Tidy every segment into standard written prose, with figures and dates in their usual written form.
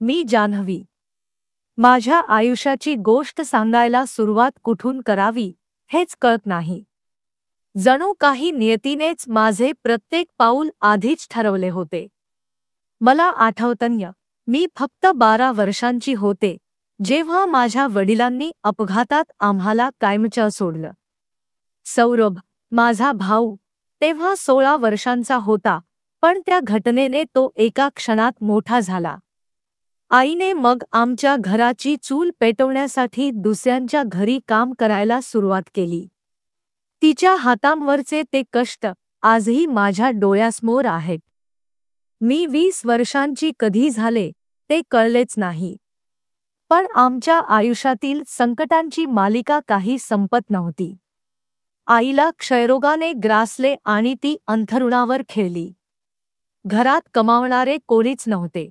मी जान्हवी. माझ्या आयुष्याची गोष्ट सांगायला सुरुवात कुठून करावी हेच कळत नाही. जणू काही नियतीनेच माझे प्रत्येक पाऊल आधीच ठरवले होते. मला आठवतंय, मी फक्त 12 वर्षांची होते जेव्हा माझ्या वडिलांनी अपघातात आम्हाला कायमचं सोडलं. सौरभ, माझा भाऊ, तेव्हा 16 वर्षांचा होता, पण त्या घटनेने तो एका क्षणात मोठा झाला. आईने मग आमच्या घराची चूल पेटवण्यासाठी दुसऱ्यांच्या घरी काम करायला सुरुवात केली. तिच्या हातांवरचे ते कष्ट आजही माझ्या डोळ्यासमोर आहेत. मी 20 वर्षांची कधी झाले ते कळलेच नाही. पण आमच्या आयुष्यातील संकटांची मालिका काही संपत नव्हती. आईला क्षयरोगाने ग्रासले आणि ती अंथरुणावर खेळली. घरात कमावणारे कोणीच नव्हते.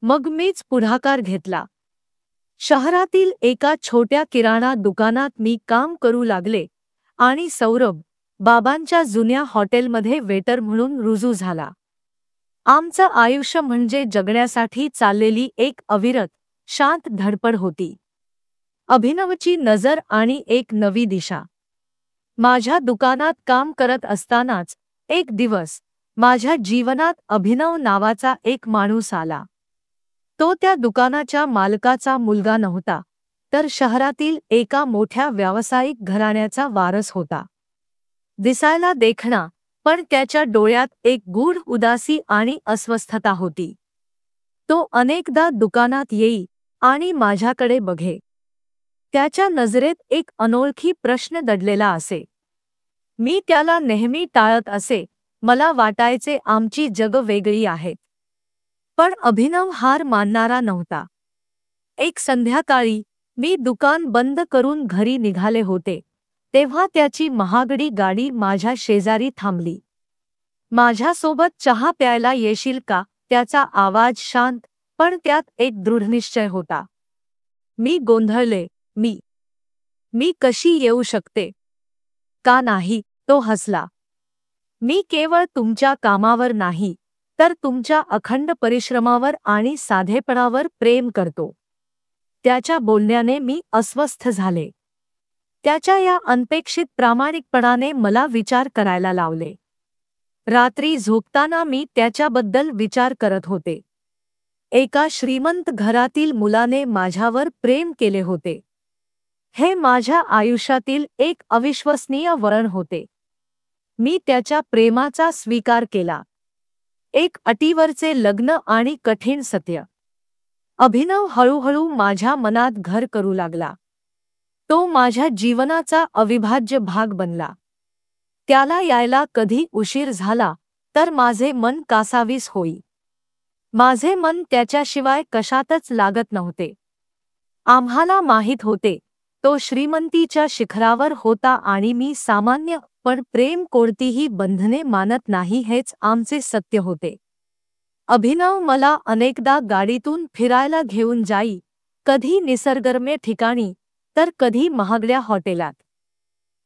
मग मीच पुढाकार घेतला. शहरातील एका छोट्या किराणा दुकानात मी काम करू लागले आणि सौरभ बाबांच्या जुन्या हॉटेलमध्ये वेटर म्हणून रुजू झाला. आमचं आयुष्य म्हणजे जगण्यासाठी चाललेली एक अविरत, शांत धडपड होती. अभिनवची नजर आणि एक नवी दिशा. माझ्या दुकानात काम करत असतानाच एक दिवस माझ्या जीवनात अभिनव नावाचा एक माणूस आला. तो त्या दुकानाच्या मालकाचा मुलगा नव्हता, तर शहरातील एका मोठ्या व्यावसायिक घराण्याचा वारस होता. दिसायला देखणा, पण त्याच्या डोळ्यात एक गूढ उदासी आणि अस्वस्थता होती. तो अनेकदा दुकानात येई आणि माझ्याकडे बघे. त्याच्या नजरेत एक अनोळखी प्रश्न दडलेला असे. मी त्याला नेहमी टाळत असे. मला वाटायचे आमची जगं वेगळी आहेत. पण अभिनव हार मानणारा नव्हता. एक संध्याकाळी मी दुकान बंद करून घरी निघाले होते, तेव्हा त्याची महागडी गाडी माझ्या शेजारी थांबली. माझ्यासोबत चहा प्यायला येशील का? त्याचा आवाज शांत, पण त्यात एक दृढनिश्चय होता. मी गोंधळले. मी कशी येऊ शकते? का नाही? तो हसला. मी केवळ तुमच्या कामावर नाही, तर तुमच्या अखंड परिश्रमावर आणि साधेपणावर प्रेम करतो. त्याच्या बोलण्याने मी अस्वस्थ झाले. त्याच्या या अनपेक्षित प्रामाणिकपणाने मला विचार करायला लावले. रात्री झोपताना मी त्याच्याबद्दल विचार करत होते. एका श्रीमंत घरातील मुलाने माझ्यावर प्रेम केले होते. हे माझ्या आयुष्यातील एक अविश्वसनीय वळण होते. मी त्याच्या प्रेमाचा स्वीकार केला. एक अटीवरचे लग्न आणि कठीण सत्य. अभिनव हळूहळू माझ्या मनात घर करू लागला. तो माझ्या जीवनाचा अविभाज्य भाग बनला. त्याला यायला कधी उशीर झाला तर माझे मन कासावीस होई. माझे मन त्याच्याशिवाय कशातच लागत नव्हते. आम्हाला माहीत होते, तो श्रीमंतीच्या शिखरावर होता आणि मी सामान्य, पण प्रेम कोणतीही बंधने मानत नाही हेच आमचे सत्य होते. अभिनव मला अनेकदा गाडीतून फिरायला घेऊन जाई, कधी निसर्गरम्य ठिकाणी, तर कधी महागड्या हॉटेलात.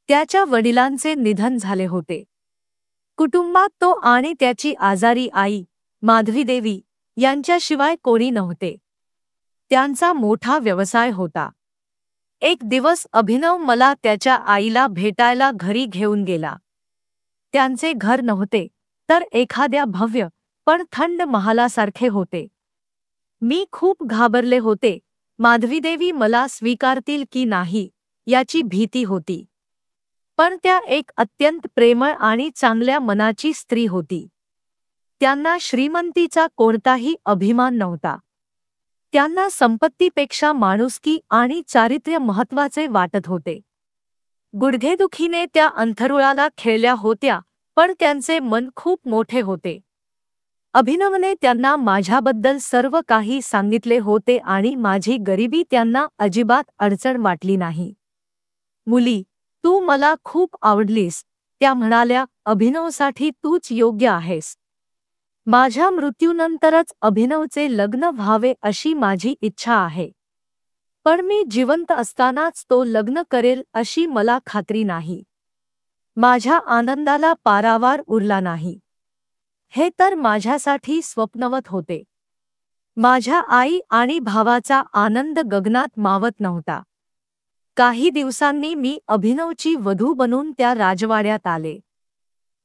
त्याच्या वडिलांचे निधन झाले होते. कुटुंबात तो आणि त्याची आजारी आई, माधवीदेवी, यांच्याशिवाय कोणी नव्हते. त्यांचा मोठा व्यवसाय होता. एक दिवस अभिनव मला त्याच्या आईला भेटायला घरी घेऊन गेला. त्यांचे घर नव्हते, तर एखाद्या भव्य पण थंड महालासारखे होते. मी खूप घाबरले होते. माधवीदेवी मला स्वीकारतील की नाही याची भीती होती. पण त्या एक अत्यंत प्रेमळ आणि चांगल्या मनाची स्त्री होती. त्यांना श्रीमंतीचा कोणताही अभिमान नव्हता. त्यांना संपत्तीपेक्षा माणुसकी आणि चारित्र्य महत्त्वाचे वाटत होते. गुडघेदुखीने त्या अंथरुणाला खेळल्या होत्या, पण त्यांचे मन खूप मोठे होते. अभिनवने त्यांना माझ्याबद्दल सर्व काही सांगितले होते आणि माझी गरिबी त्यांना अजिबात अडचण वाटली नाही. मुली, तू मला खूप आवडलीस, त्या म्हणाल्या. अभिनवसाठी तूच योग्य आहेस. माझ्या मृत्यूनंतरच अभिनवचे लग्न व्हावे अशी माझी इच्छा आहे. पण मी जिवंत असतानाच तो लग्न करेल अशी मला खात्री नाही. माझ्या आनंदाला पारावार उरला नाही. हे तर माझ्यासाठी स्वप्नवत होते. माझ्या आई आणि भावाचा आनंद गगनात मावत नव्हता. काही दिवसांनी मी अभिनवची वधू बनून त्या राजवाड्यात आले.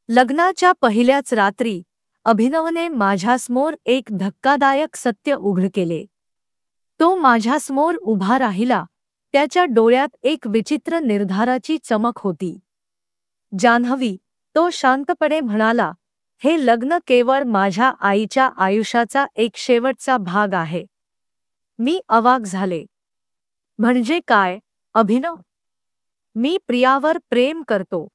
लग्नाच्या पहिल्याच रात्री अभिनवने माझ्यासमोर एक धक्कादायक सत्य उघड केले. तो माझ्यासमोर उभा राहिला. त्याच्या डोळ्यात एक विचित्र निर्धाराची चमक होती. जान्हवी, तो शांतपणे म्हणाला, हे लग्न केवळ माझ्या आईच्या आयुष्याचा एक शेवटचा भाग आहे. मी अवाक झाले. म्हणजे काय, अभिनव? मी प्रियावर प्रेम करतो.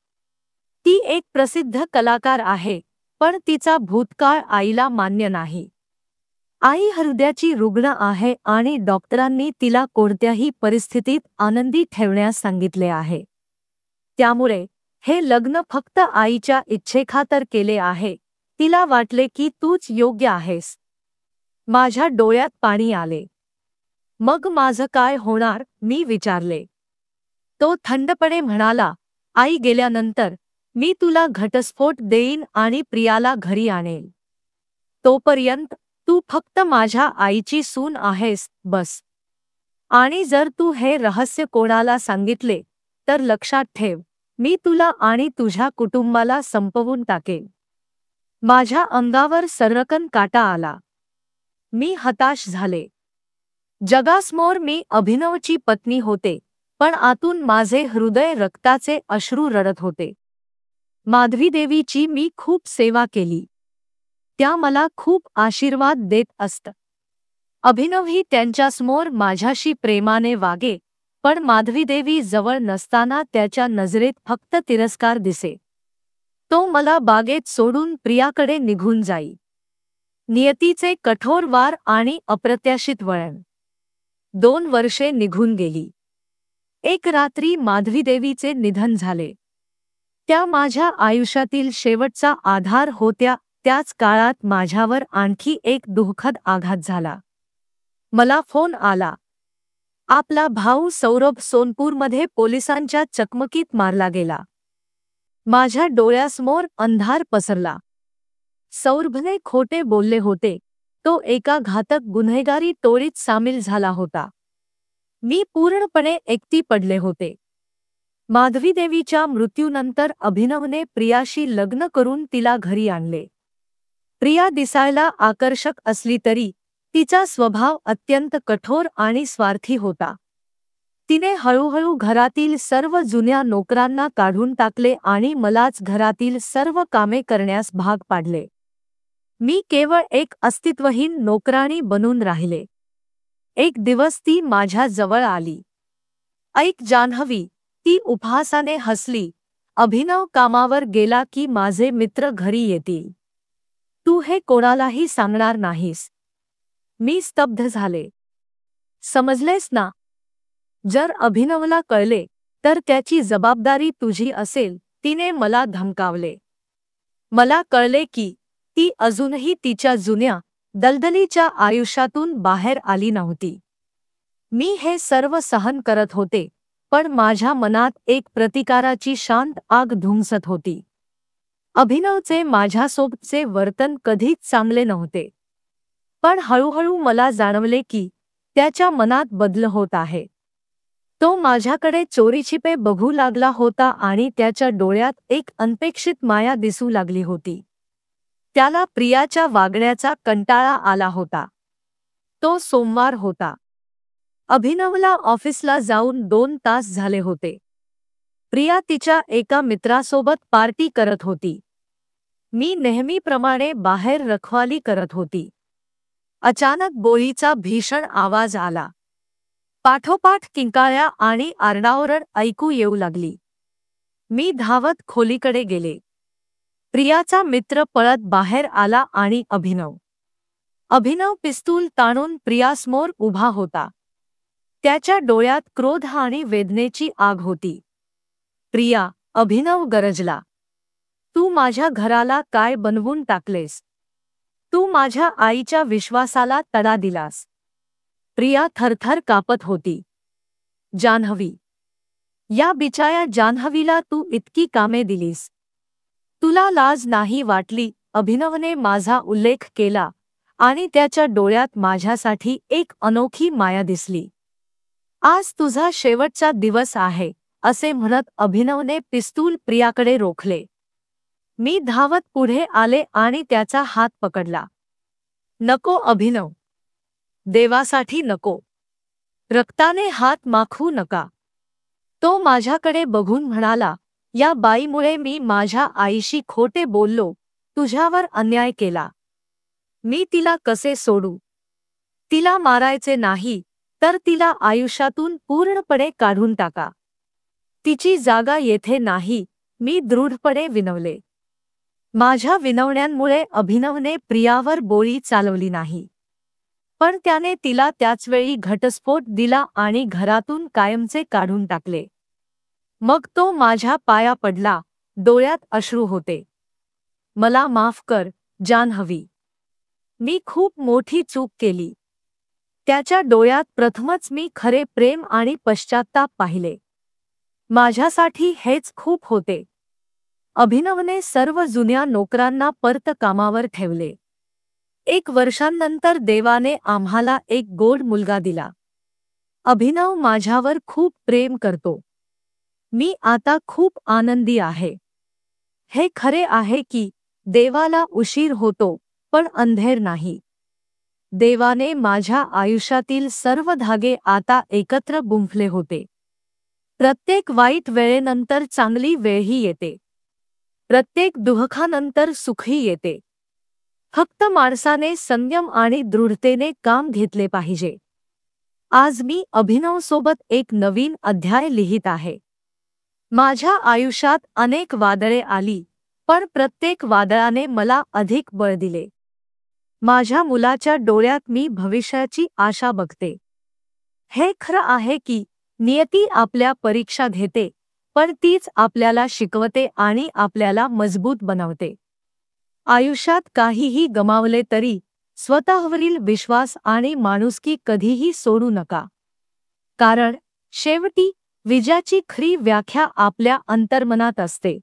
ती एक प्रसिद्ध कलाकार आहे, पण तिचा भूतकाळ आईला मान्य नाही. आई हृदयाची रुग्ण आहे आणि डॉक्टरांनी तिला कोणत्याही परिस्थितीत आनंदी ठेवण्यास सांगितले आहे. त्यामुळे हे लग्न फक्त आईच्या इच्छेखातर केले आहे. तिला वाटले की तूच योग्य आहेस. माझ्या डोळ्यात पाणी आले. मग माझं काय होणार, मी विचारले. तो थंडपणे म्हणाला, आई गेल्यानंतर मी तुला घटस्फोट देईन आणि प्रियाला घरी आणेल. तोपर्यंत तू फक्त माझ्या आईची सून आहेस, बस. आणि जर तू हे रहस्य कोणाला सांगितले तर लक्षात ठेव, मी तुला आणि तुझ्या कुटुंबाला संपवून टाकेन. माझ्या अंगावर सर्रकन काटा आला. मी हताश झाले. जगासमोर मी अभिनवची पत्नी होते, पण आतून माझे हृदय रक्ताचे अश्रू रडत होते. माधवीदेवीची मी खूप सेवा केली. त्या मला खूप आशीर्वाद देत असत. अभिनवही त्यांच्यासमोर माझ्याशी प्रेमाने वागे, पण माधवीदेवी जवळ नसताना त्याच्या नजरेत फक्त तिरस्कार दिसे. तो मला बागेत सोडून प्रियाकडे निघून जाई. नियतीचे कठोर वार आणि अप्रत्याशित वळण. 2 वर्षे निघून गेली. एक रात्री माधवीदेवीचे निधन झाले. त्या माझ्या आयुष्यातील शेवटचा आधार होत्या. त्याच काळात माझ्यावर आणखी एक दुःखद आघात झाला. मला फोन आला. आपला भाऊ सौरभ सोनपूरमध्ये पोलिसांच्या चकमकीत मारला गेला. माझ्या डोळ्यासमोर अंधार पसरला. सौरभने खोटे बोलले होते. तो एका घातक गुन्हेगारी टोळीत सामील झाला होता. मी पूर्णपणे एकटी पडले होते. माधवीदेवीच्या मृत्यूनंतर अभिनवने प्रियाशी लग्न करून तिला घरी आणले. प्रिया दिसायला आकर्षक असली तरी तिचा स्वभाव अत्यंत कठोर आणि स्वार्थी होता. तिने हळूहळू घरातील सर्व जुन्या नोकरांना काढून टाकले आणि मलाच घरातील सर्व कामे करण्यास भाग पाडले. मी केवळ एक अस्तित्वहीन नोकराणी बनून राहिले. एक दिवस ती माझ्या जवळ आली. ऐक जान्हवी, ती उपहासाने हसली. अभिनव कामावर गेला की माझे मित्र घरी येतील. तू हे कोणालाही सांगणार नाहीस. मी स्तब्ध झाले. समजलेस ना? जर अभिनवला कळले तर त्याची जबाबदारी तुझी असेल, तिने मला धमकावले. मला कळले की ती अजूनही तिच्या जुन्या दलदलीच्या आयुष्यातून बाहेर आली नव्हती. मी हे सर्व सहन करत होते, पण माझ्या मनात एक प्रतिकाराची शांत आग धुमसत होती. अभिनवचे माझ्यासोबतचे वर्तन कधीच चांगले नव्हते, पण हळूहळू मला जाणवले की त्याच्या मनात बदल होत आहे. तो माझ्याकडे चोरीछिपे बघू लागला होता आणि त्याच्या डोळ्यात एक अनपेक्षित माया दिसू लागली होती. त्याला प्रियाच्या वागण्याचा कंटाळा आला होता. तो सोमवार होता. अभिनवला ऑफिसला जाऊन 2 तास झाले होते. प्रिया तिच्या एका मित्रासोबत पार्टी करत होती. मी नेहमीप्रमाणे बाहेर रखवाली करत होती. अचानक बोळीचा भीषण आवाज आला. पाठोपाठ किंकाळ्या आणि आरडाओरड ऐकू येऊ लागली. मी धावत खोलीकडे गेले. प्रियाचा मित्र पळत बाहेर आला आणि अभिनव पिस्तूल ताणून प्रियासमोर उभा होता. त्याच्या डोळ्यात क्रोध आणि वेदनेची आग होती. प्रिया, अभिनव गरजला. तू माझ्या घराला काय बनवून टाकलेस? तू माझ्या आईच्या विश्वासाला तडा दिलास. प्रिया थरथर कापत होती. जान्हवी, या बिचाऱ्या जान्हवीला तू इतकी कामे दिलीस. तुला लाज नाही वाटली? अभिनवने माझा उल्लेख केला आणि त्याच्या डोळ्यात माझ्यासाठी एक अनोखी माया दिसली. आज तुझा शेवटचा दिवस आहे, असे म्हणत अभिनवने पिस्तूल प्रियाकडे रोखले. मी धावत पुढे आले आणि त्याचा हात पकडला. नको अभिनव, देवासाठी नको. रक्ताने हात माखू नका. तो माझ्याकडे बघून म्हणाला, या बाईमुळे मी माझ्या आईशी खोटे बोललो, तुझ्यावर अन्याय केला. मी तिला कसे सोडू? तिला मारायचे नाही, तर तिला आयुष्यातून पूर्णपणे काढून टाका. तिची जागा येथे नाही, मी दृढपणे विनवले. माझ्या विनवण्यांमुळे अभिनवने प्रियावर गोळी चालवली नाही, पण त्याने तिला त्याचवेळी घटस्फोट दिला आणि घरातून कायमचे काढून टाकले. मग तो माझ्या पाया पडला, डोळ्यात अश्रू होते. मला माफ कर, जान्हवी. मी खूप मोठी चूक केली. त्याच्या डोळ्यात प्रथमच मी खरे प्रेम आणि पश्चात्ताप पाहिले. माझ्यासाठी हेच खूप होते. अभिनवने सर्व जुन्या नोकरांना परत कामावर ठेवले. 1 वर्षांनंतर देवाने आम्हाला एक गोड मुलगा दिला. अभिनव माझ्यावर खूप प्रेम करतो. मी आता खूप आनंदी आहे. हे खरे आहे की देवाला उशीर होतो, पण अंधेर नाही. देवाने माझ्या आयुष्यातील सर्व धागे आता एकत्र गुंफले होते. प्रत्येक वाईट वेळेनंतर चांगली वेळही येते. प्रत्येक दुःखानंतर सुखही येते. फक्त माणसाने संयम आणि दृढतेने काम घेतले पाहिजे. आज मी अभिनवसोबत एक नवीन अध्याय लिहित आहे. माझ्या आयुष्यात अनेक वादळे आली, पण प्रत्येक वादळाने मला अधिक बळ दिले. माझ्या मुलाच्या डोळ्यात मी भविष्याची आशा बघते. हे खरं आहे की नियती आपल्या परीक्षा घेते, पण तीच आपल्याला शिकवते आणि आपल्याला मजबूत बनवते. आयुष्यात काहीही गमावले तरी स्वतःवरील विश्वास आणि माणुसकी कधीही सोडू नका. कारण शेवटी विजयाची खरी व्याख्या आपल्या अंतर्मनात असते.